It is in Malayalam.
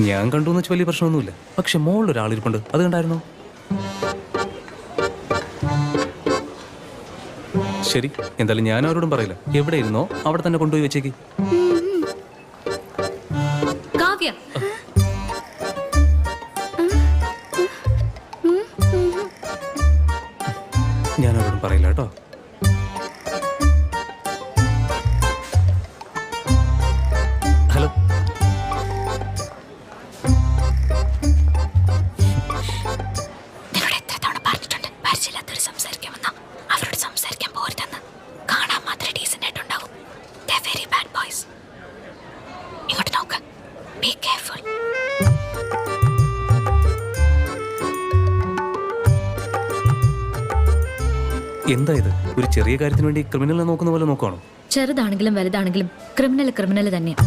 ഞാൻ കണ്ടു എന്ന് വെച്ചാൽ വലിയ പ്രശ്നമൊന്നുമില്ല. പക്ഷെ മോളിലൊരാളിരിപ്പുണ്ട്, അത് കണ്ടായിരുന്നോ? ശരി, എന്തായാലും ഞാൻ അവരോടും പറയില്ല. എവിടെ ഇരുന്നോ അവിടെ തന്നെ കൊണ്ടുപോയി വെച്ചേക്ക്. കാവ്യ, ഞാൻ അവരോടും പറയില്ല കേട്ടോ. ഹലോ, നിന്നോട് എത്ര തവണ പറഞ്ഞിട്ടുണ്ട് പരിചയമില്ലാത്തവർ സംസാരിക്കാമെന്നോ? അവരോട് സംസാരിക്കാൻ പോരുതെന്ന്. കാണാൻ മാത്രമേ ഡീസന്റ് ആയിട്ടുണ്ടാവും. They're very bad boys. ഇങ്ങോട്ട് നോക്ക്. Be careful. എന്താ ഇത്? ഒരു ചെറിയ കാര്യത്തിന് വേണ്ടി ക്രിമിനലിനെ നോക്കുന്ന പോലെ നോക്കുകയാണോ? ചെറുതാണെങ്കിലും വലുതാണെങ്കിലും ക്രിമിനൽ തന്നെയാ.